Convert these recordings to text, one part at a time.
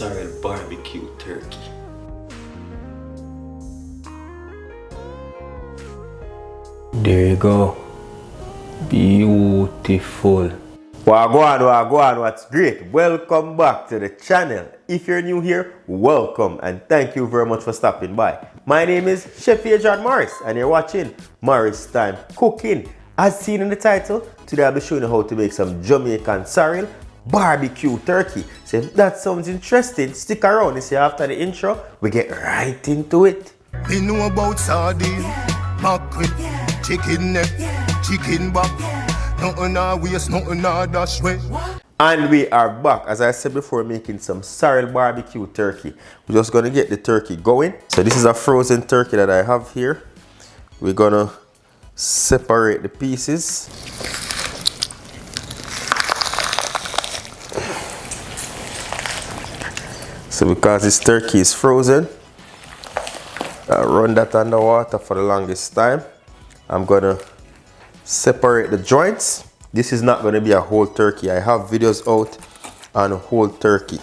Sorrel barbecue turkey. There you go. Beautiful. Wagwan, what's great? Welcome back to the channel. If you're new here, welcome and thank you very much for stopping by. My name is Chef John Morris and you're watching Morris Time Cooking. As seen in the title, today I'll be showing you how to make some Jamaican sorrel barbecue turkey. So if that sounds interesting, stick around. You see, after the intro, we get right into it. We know about sardine, mackerel, chicken neck, chicken back. Nothing I waste, nothing I dash way. And we are back, as I said before, making some sorrel barbecue turkey. We're just gonna get the turkey going. So this is a frozen turkey that I have here. We're gonna separate the pieces. So because this turkey is frozen, I run that under water for the longest time. I'm gonna separate the joints. This is not going to be a whole turkey. I have videos out on a whole turkey.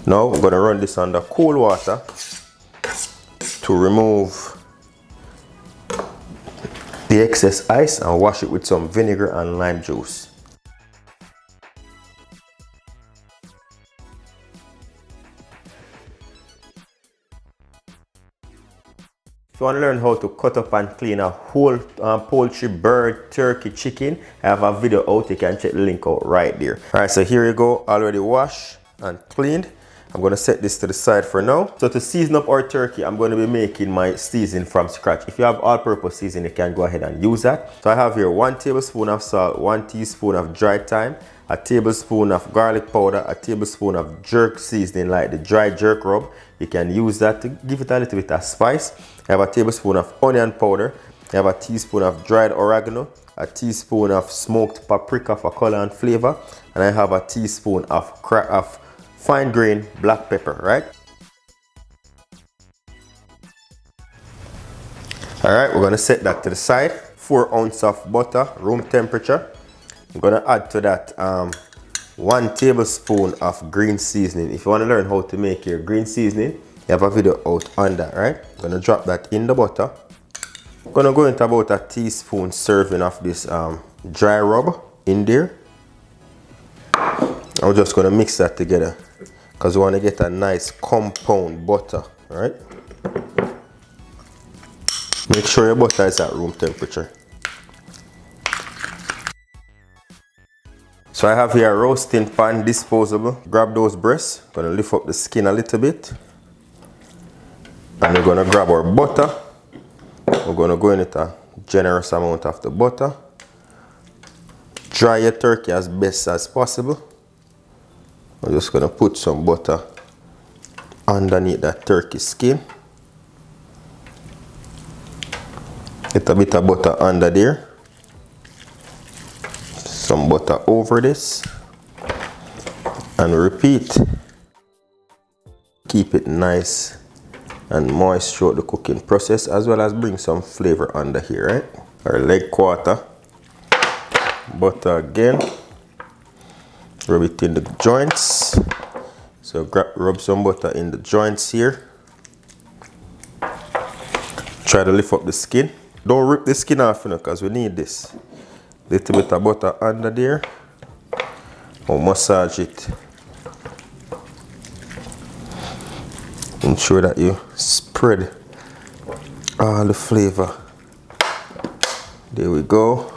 Now we're going to run this under cool water to remove the excess ice and wash it with some vinegar and lime juice. If you want to learn how to cut up and clean a whole poultry, bird, turkey, chicken, I have a video out. You can check the link out right there. Alright, so here you go, already washed and cleaned. I'm going to set this to the side for now. So to season up our turkey, I'm going to be making my seasoning from scratch. If you have all-purpose seasoning, you can go ahead and use that. So I have here 1 tablespoon of salt, 1 teaspoon of dry thyme, a tablespoon of garlic powder, a tablespoon of jerk seasoning like the dry jerk rub. You can use that to give it a little bit of spice. I have a tablespoon of onion powder. I have a teaspoon of dried oregano, a teaspoon of smoked paprika for color and flavor, and I have a teaspoon of fine grain black pepper, right? Alright, we're gonna set that to the side. 4 ounces of butter, room temperature. I'm gonna add to that 1 tablespoon of green seasoning. If you want to learn how to make your green seasoning, you have a video out on that, right? I'm gonna drop that in the butter. I'm gonna go into about a teaspoon serving of this dry rub in there. I'm just gonna mix that together because we want to get a nice compound butter, right? Make sure your butter is at room temperature. So I have here a roasting pan, disposable. Grab those breasts. Gonna lift up the skin a little bit. And we're gonna grab our butter. We're gonna go in with a generous amount of the butter. Dry your turkey as best as possible. I'm just gonna put some butter underneath that turkey skin. Get a bit of butter under there. Some butter over this. And repeat. Keep it nice and moist throughout the cooking process, as well as bring some flavor under here, right? Our leg quarter. Butter again. Rub it in the joints. So rub some butter in the joints here. Try to lift up the skin. Don't rip the skin off, you know, because we need this. Little bit of butter under there. Or massage it. Ensure that you spread all the flavor. There we go.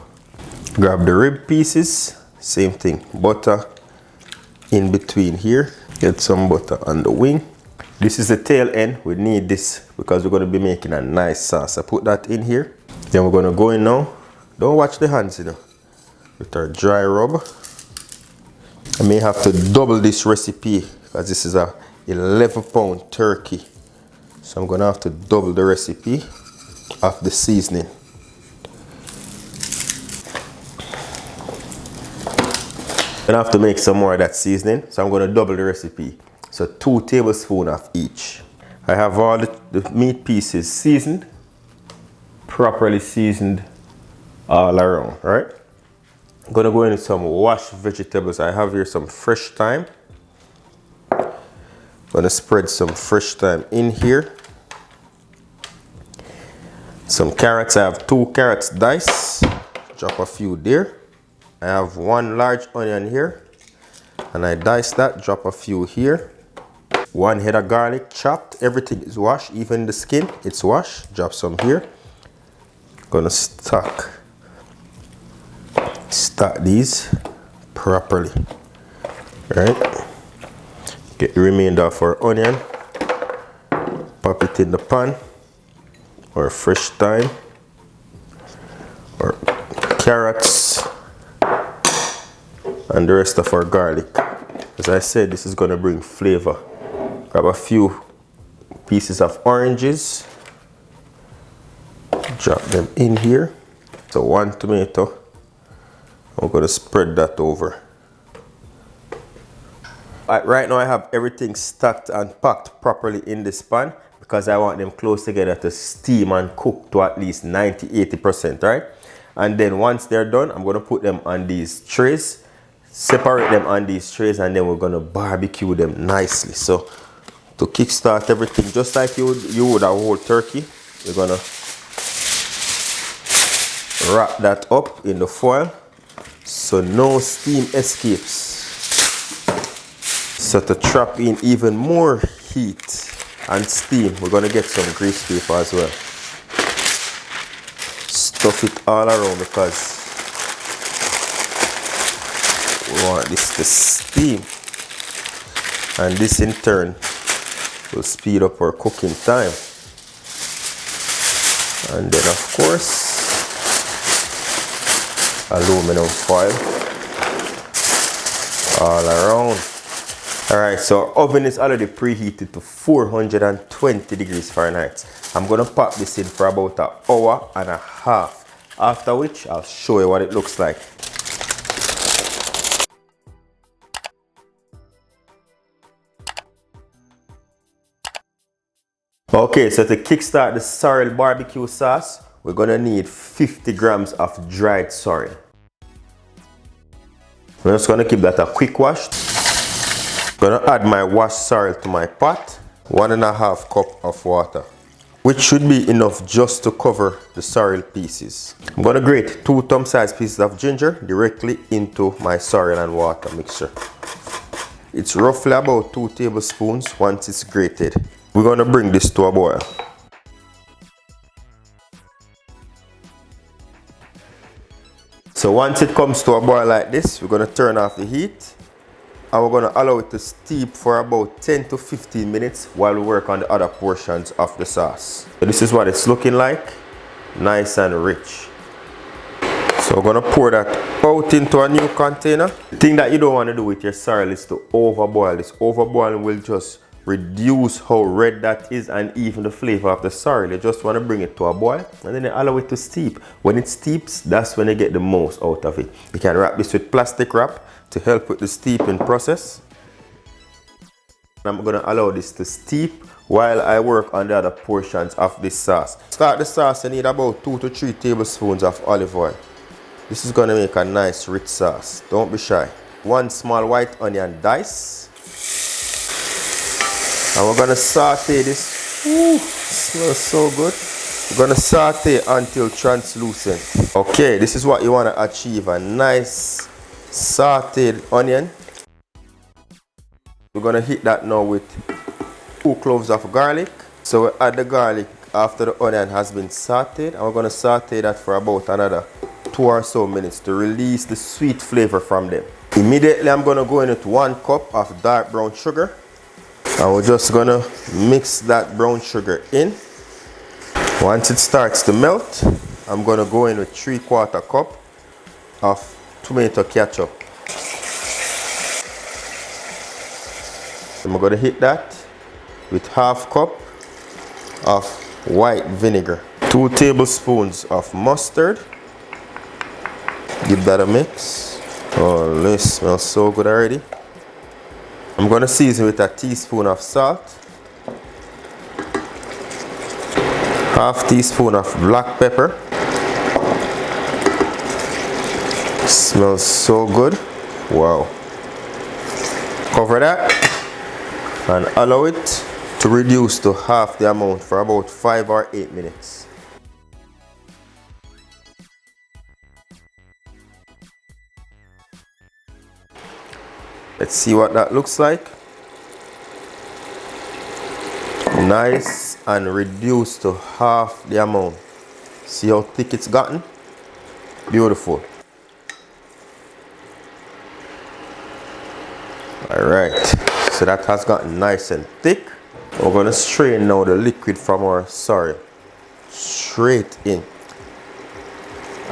Grab the rib pieces. Same thing. Butter in between here. Get some butter on the wing. This is the tail end. We need this because we're going to be making a nice sauce. I put that in here. Then we're going to go in now. Don't watch the hands, you know. With our dry rub. I may have to double this recipe because this is a 11-pound turkey. So I'm going to have to double the recipe of the seasoning. I'm going to have to make some more of that seasoning. So I'm going to double the recipe. So 2 tablespoons of each. I have all the meat pieces seasoned. Properly seasoned all around, right? I'm going to go into some washed vegetables. I have here some fresh thyme. Gonna spread some fresh thyme in here. Some carrots. I have 2 carrots diced. Drop a few there. I have 1 large onion here, and I dice that. Drop a few here. 1 head of garlic chopped. Everything is washed, even the skin. It's washed. Drop some here. Gonna stack these properly. Right. Get the remainder of our onion, pop it in the pan, or fresh thyme, or carrots, and the rest of our garlic. As I said, this is going to bring flavor. Grab a few pieces of oranges, drop them in here. So 1 tomato, I'm going to spread that over. Right now I have everything stacked and packed properly in this pan because I want them close together to steam and cook to at least 90–80%, right? And then once they're done, I'm going to put them on these trays, separate them on these trays, and then we're going to barbecue them nicely. So to kickstart everything, just like you would a whole turkey, you're going to wrap that up in the foil so no steam escapes. So to trap in even more heat and steam, we're going to get some grease paper as well. Stuff it all around because we want this to steam. And this in turn will speed up our cooking time. And then of course, aluminum foil all around. Alright, so our oven is already preheated to 420 degrees Fahrenheit. I'm going to pop this in for about an hour and a half. After which, I'll show you what it looks like. Okay, so to kickstart the sorrel barbecue sauce, we're going to need 50 grams of dried sorrel. I'm just going to keep that a quick wash. I'm going to add my washed sorrel to my pot. 1½ cup of water, which should be enough just to cover the sorrel pieces. I'm going to grate 2 thumb-sized pieces of ginger directly into my sorrel and water mixture. It's roughly about 2 tablespoons once it's grated. We're going to bring this to a boil. So once it comes to a boil like this, we're going to turn off the heat. And we're going to allow it to steep for about 10 to 15 minutes while we work on the other portions of the sauce. So this is what it's looking like. Nice and rich. So we're going to pour that out into a new container. The thing that you don't want to do with your sorrel is to overboil. This overboiling will just reduce how red that is and even the flavor of the sorrel. You just want to bring it to a boil and then you allow it to steep. When it steeps, that's when you get the most out of it. You can wrap this with plastic wrap to help with the steeping process. I'm going to allow this to steep while I work on the other portions of this sauce. Start the sauce, you need about 2 to 3 tablespoons of olive oil. This is going to make a nice rich sauce. Don't be shy. 1 small white onion dice. And we're going to saute this. Ooh, smells so good. We're going to saute until translucent. Okay, this is what you want to achieve. A nice sauteed onion. We're going to hit that now with 2 cloves of garlic. So we add the garlic after the onion has been sauteed. And we're going to saute that for about another 2 or so minutes to release the sweet flavor from them. Immediately I'm going to go in with 1 cup of dark brown sugar. And we're just gonna mix that brown sugar in. Once it starts to melt, I'm gonna go in with 3/4 cup of tomato ketchup. I'm gonna hit that with 1/2 cup of white vinegar, 2 tablespoons of mustard. Give that a mix. Oh, this smells so good already. I'm gonna season with a teaspoon of salt, 1/2 teaspoon of black pepper. Smells so good. Wow. Cover that and allow it to reduce to half the amount for about 5 or 8 minutes. Let's see what that looks like. Nice and reduced to half the amount. See how thick it's gotten? Beautiful. Alright, so that has gotten nice and thick. We're going to strain now the liquid from our sorrel straight in.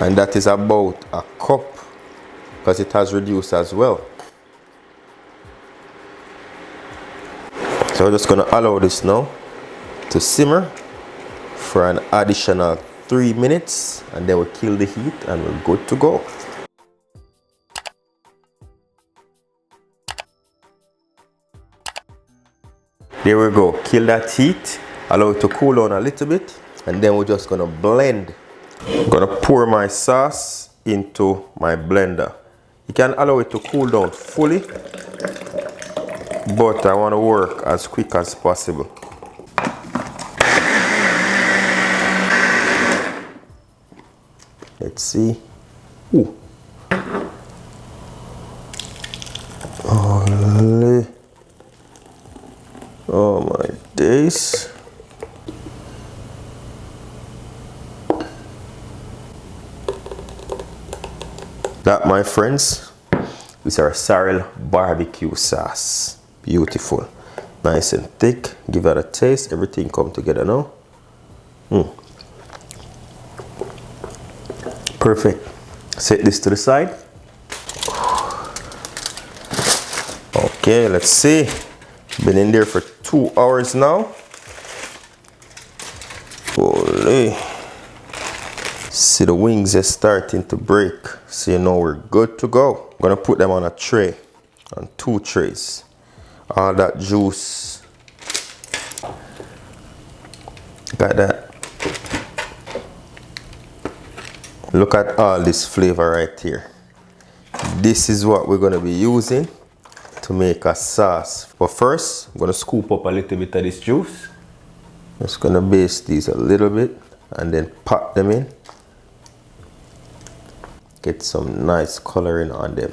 And that is about a cup because it has reduced as well. So we're just going to allow this now to simmer for an additional 3 minutes, and then we'll kill the heat and we're good to go. There we go, kill that heat, allow it to cool down a little bit, and then we're just gonna blend. I'm gonna pour my sauce into my blender. You can allow it to cool down fully, but I want to work as quick as possible. Let's see. Ooh. Holy. Oh my days. That, my friends, is our Sorrel barbecue sauce. Beautiful. Nice and thick. Give that a taste. Everything come together now. Perfect. Set this to the side. Okay, let's see. Been in there for 2 hours now. Holy. See the wings are starting to break. So you know we're good to go. I'm gonna put them on a tray, on 2 trays. All that juice. Got that. Look at all this flavor right here. This is what we're gonna be using to make a sauce. But first, I'm gonna scoop up a little bit of this juice. Just gonna baste these a little bit and then pop them in. Get some nice coloring on them.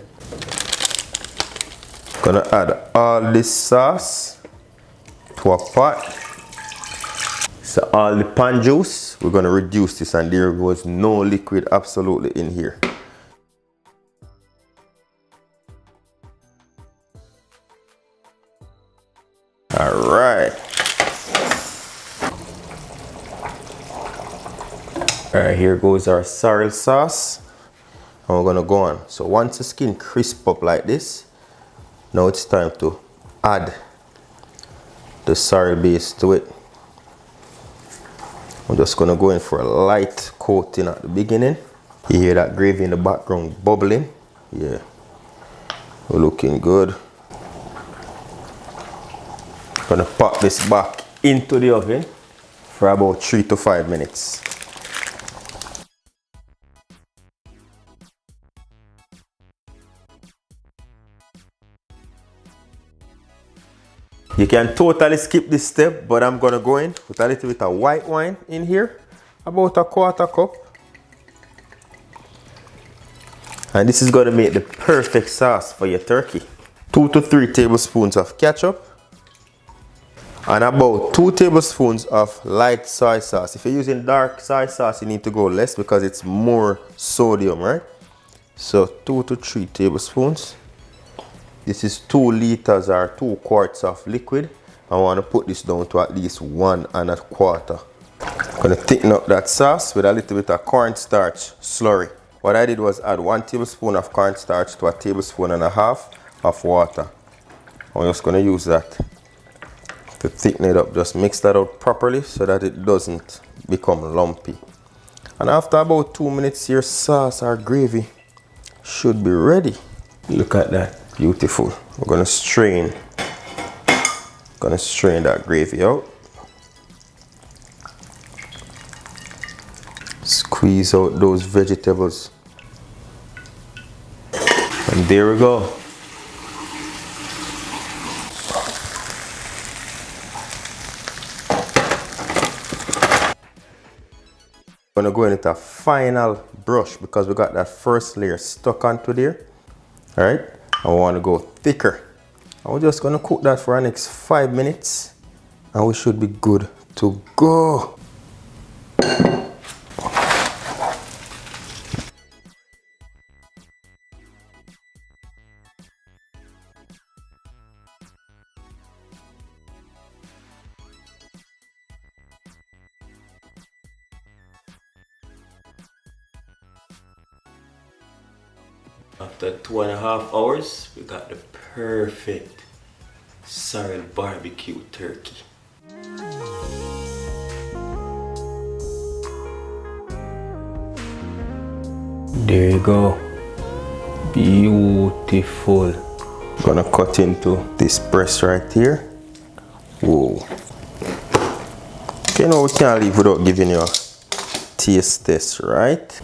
Gonna add all this sauce to a pot. So all the pan juice, we're gonna reduce this, and there was no liquid absolutely in here. All right. All right, here goes our sorrel sauce. And we're gonna go on. So once the skin crisp up like this, now it's time to add the sorrel base to it. I'm just gonna go in for a light coating at the beginning. You hear that gravy in the background bubbling? Yeah, we're looking good. Gonna pop this back into the oven for about 3 to 5 minutes. You can totally skip this step, but I'm gonna go in with a little bit of white wine in here, about a 1/4 cup. And this is gonna make the perfect sauce for your turkey. 2 to 3 tablespoons of ketchup. And about 2 tablespoons of light soy sauce. If you're using dark soy sauce, you need to go less because it's more sodium, right? So 2 to 3 tablespoons. This is 2 liters or 2 quarts of liquid. I want to put this down to at least 1¼ I'm going to thicken up that sauce with a little bit of cornstarch slurry. What I did was add 1 tablespoon of cornstarch to 1.5 tablespoons of water. I'm just going to use that to thicken it up. Just mix that out properly so that it doesn't become lumpy. And after about 2 minutes, your sauce or gravy should be ready. Look at that. Beautiful. We're going to strain that gravy out. Squeeze out those vegetables. And there we go. I'm gonna go in with a final brush because we got that first layer stuck onto there. Alright, I want to go thicker. And we're just gonna cook that for the next 5 minutes and we should be good to go. After 2.5 hours, we got the perfect Sorrel barbecue turkey. There you go. Beautiful. Gonna cut into this breast right here. Whoa. You know we can't leave without giving you a taste test, right?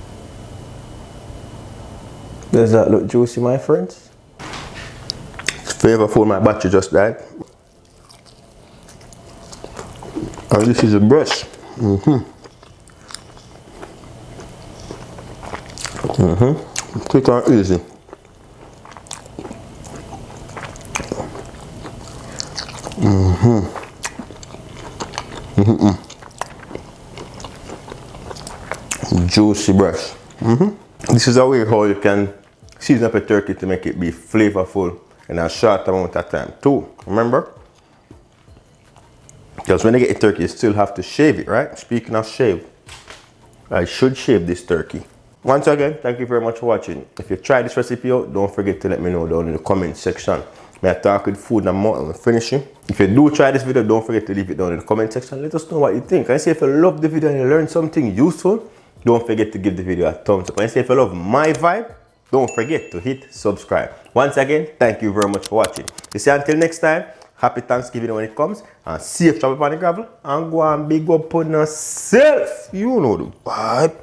Does that look juicy, my friends? It's flavorful. My battery just died. And this is a breast. Quick and easy. Juicy breast. This is a way how you can season up a turkey to make it be flavorful in a short amount of time too. Remember? Because when you get a turkey, you still have to shave it, right? Speaking of shave, I should shave this turkey. Once again, thank you very much for watching. If you try this recipe out, don't forget to let me know down in the comment section. May I talk with food and more and we're finishing. If you do try this video, don't forget to leave it down in the comment section. Let us know what you think. And say if you love the video and you learned something useful, don't forget to give the video a thumbs up. And say if you love my vibe, don't forget to hit subscribe. Once again, thank you very much for watching. You see, until next time, happy Thanksgiving when it comes, and safe travel on the gravel, and go and big up on yourself. You know the vibe.